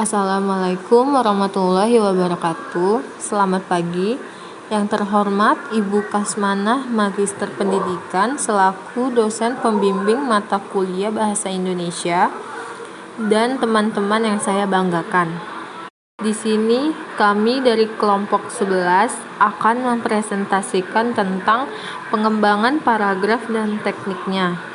Assalamualaikum warahmatullahi wabarakatuh. Selamat pagi. Yang terhormat Ibu Kasmanah Magister Pendidikan selaku dosen pembimbing mata kuliah Bahasa Indonesia dan teman-teman yang saya banggakan. Di sini kami dari kelompok 11 akan mempresentasikan tentang pengembangan paragraf dan tekniknya.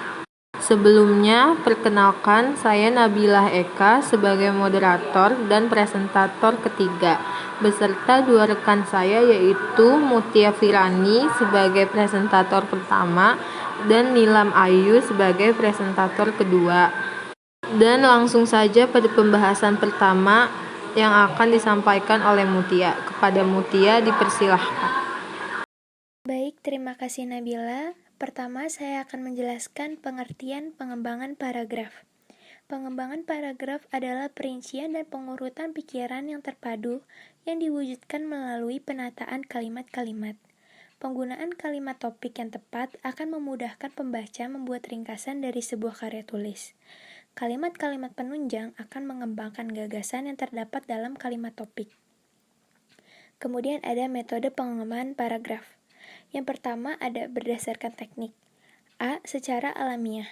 Sebelumnya, perkenalkan saya Nabilah Eka sebagai moderator dan presentator ketiga, beserta dua rekan saya yaitu Mutia Firani sebagai presentator pertama dan Nilam Ayu sebagai presentator kedua. Dan langsung saja pada pembahasan pertama yang akan disampaikan oleh Mutia. Kepada Mutia dipersilahkan. Baik, terima kasih Nabila. Pertama, saya akan menjelaskan pengertian pengembangan paragraf. Pengembangan paragraf adalah perincian dan pengurutan pikiran yang terpadu yang diwujudkan melalui penataan kalimat-kalimat. Penggunaan kalimat topik yang tepat akan memudahkan pembaca membuat ringkasan dari sebuah karya tulis. Kalimat-kalimat penunjang akan mengembangkan gagasan yang terdapat dalam kalimat topik. Kemudian ada metode pengembangan paragraf. Yang pertama ada berdasarkan teknik. A. Secara alamiah.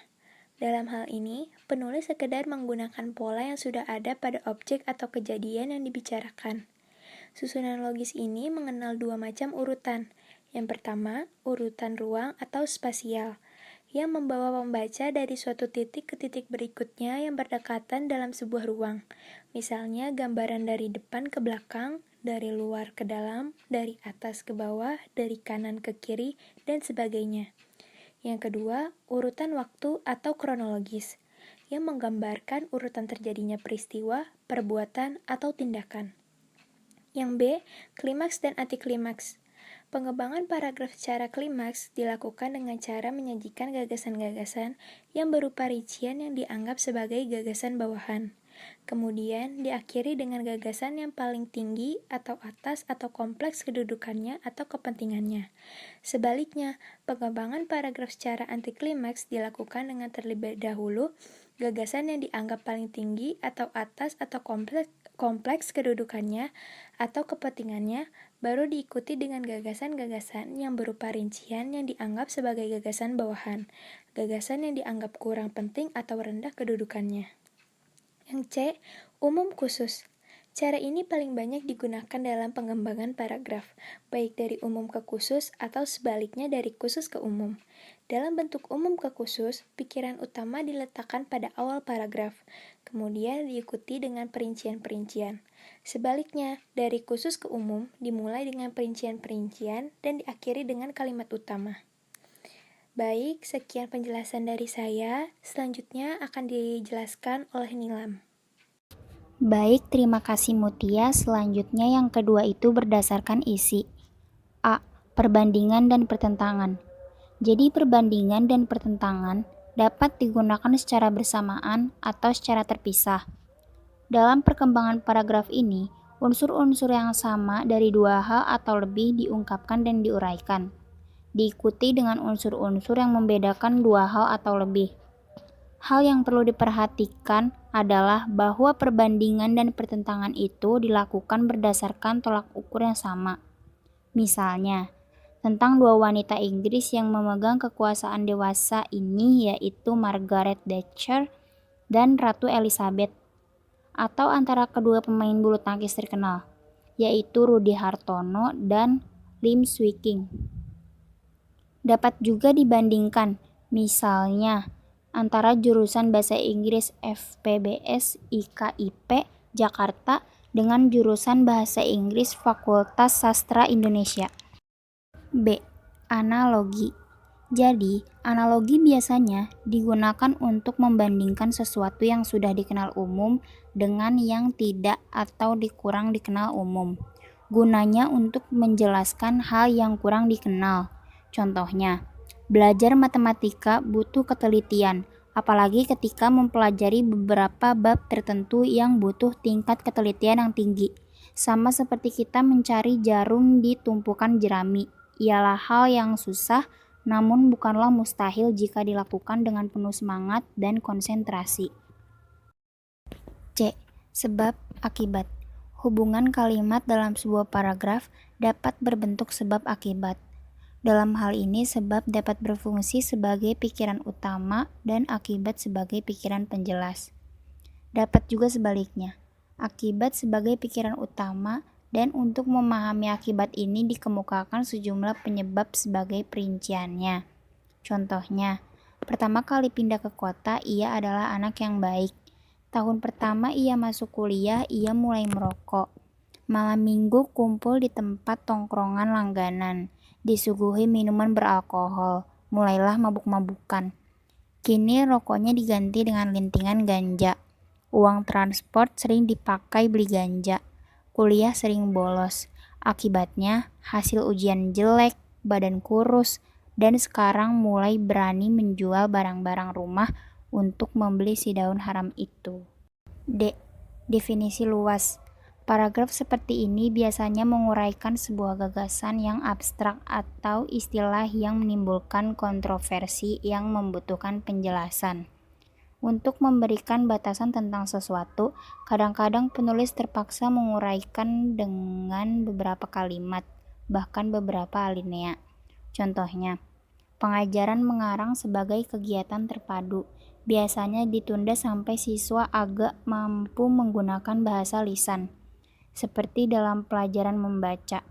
Dalam hal ini, penulis sekedar menggunakan pola yang sudah ada pada objek atau kejadian yang dibicarakan. Susunan logis ini mengenal dua macam urutan. Yang pertama, urutan ruang atau spasial, yang membawa pembaca dari suatu titik ke titik berikutnya yang berdekatan dalam sebuah ruang. Misalnya gambaran dari depan ke belakang, dari luar ke dalam, dari atas ke bawah, dari kanan ke kiri, dan sebagainya. Yang kedua, urutan waktu atau kronologis, yang menggambarkan urutan terjadinya peristiwa, perbuatan, atau tindakan. Yang B, klimaks dan antiklimaks. Pengembangan paragraf secara klimaks dilakukan dengan cara menyajikan gagasan-gagasan yang berupa rincian yang dianggap sebagai gagasan bawahan. Kemudian diakhiri dengan gagasan yang paling tinggi atau atas atau kompleks kedudukannya atau kepentingannya. Sebaliknya, pengembangan paragraf secara antiklimaks dilakukan dengan terlebih dahulu gagasan yang dianggap paling tinggi atau atas atau kompleks kedudukannya atau kepentingannya, baru diikuti dengan gagasan-gagasan yang berupa rincian yang dianggap sebagai gagasan bawahan, gagasan yang dianggap kurang penting atau rendah kedudukannya. Yang C, umum khusus. Cara ini paling banyak digunakan dalam pengembangan paragraf, baik dari umum ke khusus atau sebaliknya dari khusus ke umum. Dalam bentuk umum ke khusus, pikiran utama diletakkan pada awal paragraf, kemudian diikuti dengan perincian-perincian. Sebaliknya, dari khusus ke umum dimulai dengan perincian-perincian dan diakhiri dengan kalimat utama. Baik, sekian penjelasan dari saya. Selanjutnya akan dijelaskan oleh Nilam. Baik, terima kasih Mutia. Selanjutnya yang kedua itu berdasarkan isi. A. Perbandingan dan pertentangan. Jadi perbandingan dan pertentangan dapat digunakan secara bersamaan atau secara terpisah. Dalam perkembangan paragraf ini, unsur-unsur yang sama dari dua hal atau lebih diungkapkan dan diuraikan, diikuti dengan unsur-unsur yang membedakan dua hal atau lebih. Hal yang perlu diperhatikan adalah bahwa perbandingan dan pertentangan itu dilakukan berdasarkan tolak ukur yang sama. Misalnya, tentang dua wanita Inggris yang memegang kekuasaan dewasa ini yaitu Margaret Thatcher dan Ratu Elizabeth, atau antara kedua pemain bulu tangkis terkenal, yaitu Rudy Hartono dan Lim Swee King. Dapat juga dibandingkan, misalnya, antara jurusan Bahasa Inggris FPBS IKIP Jakarta dengan jurusan Bahasa Inggris Fakultas Sastra Indonesia. B. Analogi. Jadi, analogi biasanya digunakan untuk membandingkan sesuatu yang sudah dikenal umum dengan yang tidak atau kurang dikenal umum. Gunanya untuk menjelaskan hal yang kurang dikenal. Contohnya, belajar matematika butuh ketelitian, apalagi ketika mempelajari beberapa bab tertentu yang butuh tingkat ketelitian yang tinggi. Sama seperti kita mencari jarum di tumpukan jerami, ialah hal yang susah, namun bukanlah mustahil jika dilakukan dengan penuh semangat dan konsentrasi. C. Sebab akibat. Hubungan kalimat dalam sebuah paragraf dapat berbentuk sebab akibat. Dalam hal ini, sebab dapat berfungsi sebagai pikiran utama dan akibat sebagai pikiran penjelas. Dapat juga sebaliknya, akibat sebagai pikiran utama, dan untuk memahami akibat ini dikemukakan sejumlah penyebab sebagai perinciannya. Contohnya, pertama kali pindah ke kota, ia adalah anak yang baik. Tahun pertama ia masuk kuliah, ia mulai merokok. Malam minggu kumpul di tempat tongkrongan langganan, disuguhi minuman beralkohol, mulailah mabuk-mabukan. Kini rokoknya diganti dengan lintingan ganja. Uang transport sering dipakai beli ganja. Kuliah sering bolos. Akibatnya, hasil ujian jelek, badan kurus, dan sekarang mulai berani menjual barang-barang rumah untuk membeli si daun haram itu. D. Definisi luas. Paragraf seperti ini biasanya menguraikan sebuah gagasan yang abstrak atau istilah yang menimbulkan kontroversi yang membutuhkan penjelasan. Untuk memberikan batasan tentang sesuatu, kadang-kadang penulis terpaksa menguraikan dengan beberapa kalimat, bahkan beberapa alinea. Contohnya, pengajaran mengarang sebagai kegiatan terpadu biasanya ditunda sampai siswa agak mampu menggunakan bahasa lisan, seperti dalam pelajaran membaca.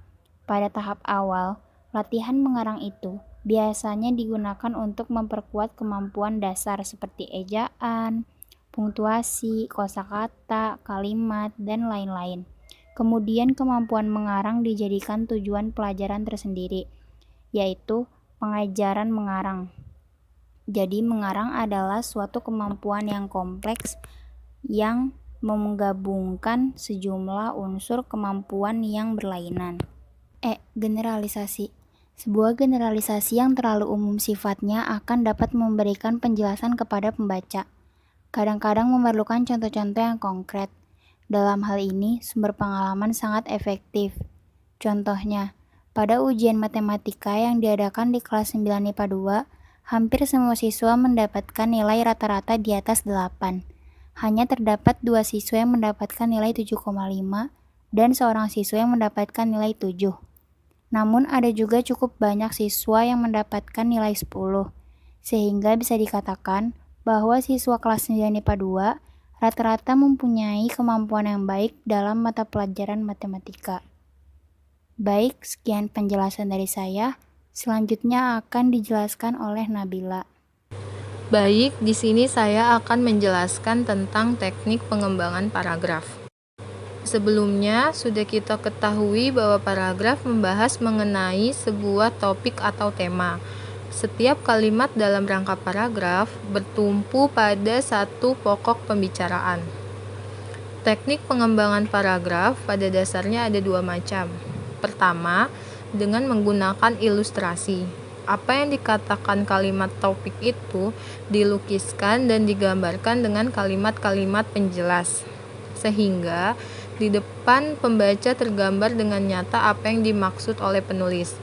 Pada tahap awal, latihan mengarang itu biasanya digunakan untuk memperkuat kemampuan dasar seperti ejaan, punktuasi, kosakata, kalimat, dan lain-lain. Kemudian kemampuan mengarang dijadikan tujuan pelajaran tersendiri, yaitu pengajaran mengarang. Jadi mengarang adalah suatu kemampuan yang kompleks yang menggabungkan sejumlah unsur kemampuan yang berlainan. Generalisasi. Sebuah generalisasi yang terlalu umum sifatnya akan dapat memberikan penjelasan kepada pembaca. Kadang-kadang memerlukan contoh-contoh yang konkret. Dalam hal ini, sumber pengalaman sangat efektif. Contohnya, pada ujian matematika yang diadakan di kelas 9 IPA 2, hampir semua siswa mendapatkan nilai rata-rata di atas 8. Hanya terdapat 2 siswa yang mendapatkan nilai 7,5 dan seorang siswa yang mendapatkan nilai 7. Namun ada juga cukup banyak siswa yang mendapatkan nilai 10, sehingga bisa dikatakan bahwa siswa kelas 9 IPA 2 rata-rata mempunyai kemampuan yang baik dalam mata pelajaran matematika. Baik, sekian penjelasan dari saya. Selanjutnya akan dijelaskan oleh Nabila. Baik, di sini saya akan menjelaskan tentang teknik pengembangan paragraf. Sebelumnya, sudah kita ketahui bahwa paragraf membahas mengenai sebuah topik atau tema. Setiap kalimat dalam rangka paragraf bertumpu pada satu pokok pembicaraan. Teknik pengembangan paragraf pada dasarnya ada 2 macam. Pertama, dengan menggunakan ilustrasi. Apa yang dikatakan kalimat topik itu dilukiskan dan digambarkan dengan kalimat-kalimat penjelas, sehingga di depan pembaca tergambar dengan nyata apa yang dimaksud oleh penulis.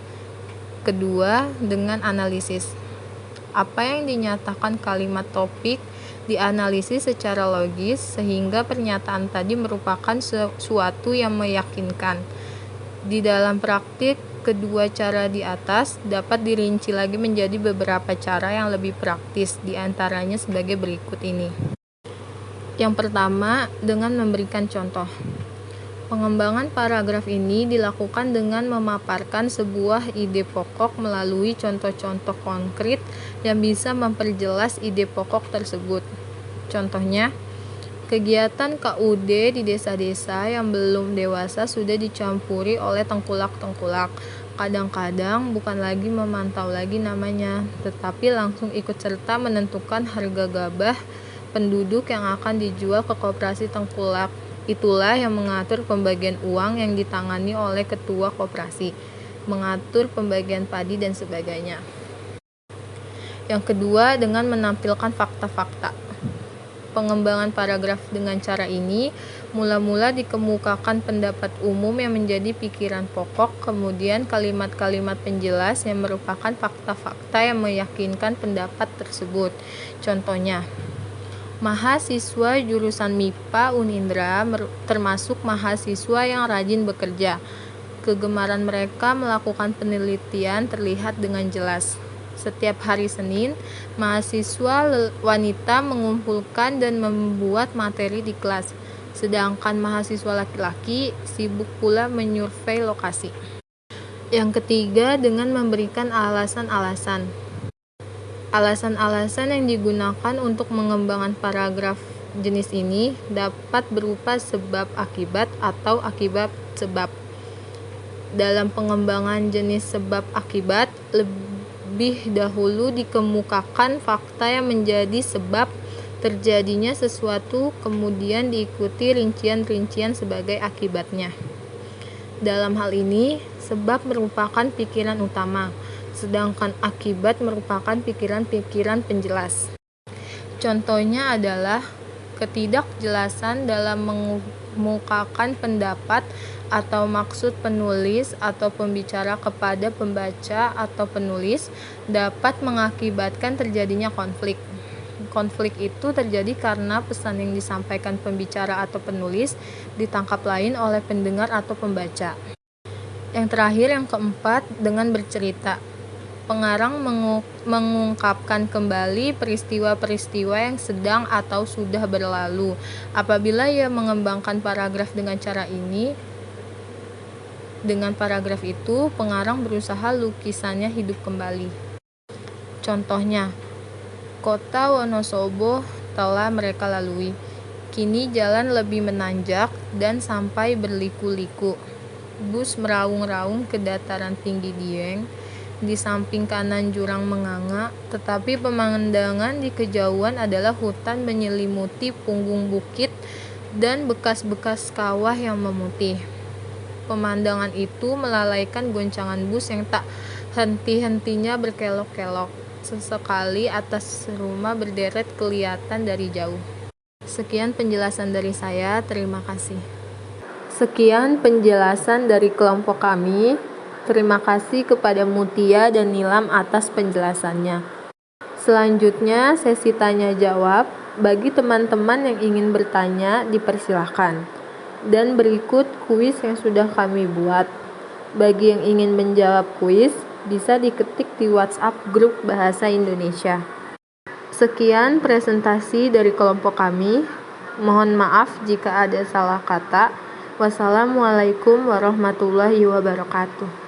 Kedua, dengan analisis. Apa yang dinyatakan kalimat topik dianalisis secara logis sehingga pernyataan tadi merupakan sesuatu yang meyakinkan. Di dalam praktik, kedua cara di atas dapat dirinci lagi menjadi beberapa cara yang lebih praktis, diantaranya sebagai berikut ini. Yang pertama, dengan memberikan contoh. Pengembangan paragraf ini dilakukan dengan memaparkan sebuah ide pokok melalui contoh-contoh konkret yang bisa memperjelas ide pokok tersebut. Contohnya, kegiatan KUD di desa-desa yang belum dewasa sudah dicampuri oleh tengkulak-tengkulak. Kadang-kadang bukan lagi memantau lagi namanya, tetapi langsung ikut serta menentukan harga gabah penduduk yang akan dijual ke koperasi tengkulak. Itulah yang mengatur pembagian uang yang ditangani oleh ketua koperasi, mengatur pembagian padi dan sebagainya. Yang kedua, dengan menampilkan fakta-fakta. Pengembangan paragraf dengan cara ini mula-mula dikemukakan pendapat umum yang menjadi pikiran pokok, kemudian kalimat-kalimat penjelas yang merupakan fakta-fakta yang meyakinkan pendapat tersebut. Contohnya, Mahasiswa jurusan MIPA Unindra termasuk mahasiswa yang rajin bekerja. Kegemaran mereka melakukan penelitian terlihat dengan jelas. Setiap hari Senin, mahasiswa wanita mengumpulkan dan membuat materi di kelas, sedangkan mahasiswa laki-laki sibuk pula menyurvei lokasi. Yang ketiga, dengan memberikan alasan-alasan. Alasan-alasan yang digunakan untuk mengembangkan paragraf jenis ini dapat berupa sebab akibat atau akibat sebab. Dalam pengembangan jenis sebab akibat, lebih dahulu dikemukakan fakta yang menjadi sebab terjadinya sesuatu, kemudian diikuti rincian-rincian sebagai akibatnya. Dalam hal ini, sebab merupakan pikiran utama, sedangkan akibat merupakan pikiran-pikiran penjelas. Contohnya adalah ketidakjelasan dalam mengemukakan pendapat atau maksud penulis atau pembicara kepada pembaca atau penulis dapat mengakibatkan terjadinya konflik. Konflik itu terjadi karena pesan yang disampaikan pembicara atau penulis ditangkap lain oleh pendengar atau pembaca. Yang terakhir, yang keempat, dengan bercerita. Pengarang mengungkapkan kembali peristiwa-peristiwa yang sedang atau sudah berlalu. Apabila ia mengembangkan paragraf dengan cara ini, dengan paragraf itu, pengarang berusaha lukisannya hidup kembali. Contohnya, kota Wonosobo telah mereka lalui. Kini jalan lebih menanjak dan sampai berliku-liku. Bus meraung-raung ke dataran tinggi Dieng. Di samping kanan jurang menganga, tetapi pemandangan di kejauhan adalah hutan menyelimuti punggung bukit dan bekas-bekas kawah yang memutih. Pemandangan itu melalaikan goncangan bus yang tak henti-hentinya berkelok-kelok. Sesekali atas rumah berderet kelihatan dari jauh. Sekian penjelasan dari saya, terima kasih. Sekian penjelasan dari kelompok kami. Terima kasih kepada Mutia dan Nilam atas penjelasannya. Selanjutnya, sesi tanya jawab. Bagi teman-teman yang ingin bertanya, dipersilahkan. Dan berikut kuis yang sudah kami buat. Bagi yang ingin menjawab kuis, bisa diketik di WhatsApp grup Bahasa Indonesia. Sekian presentasi dari kelompok kami. Mohon maaf jika ada salah kata. Wassalamualaikum warahmatullahi wabarakatuh.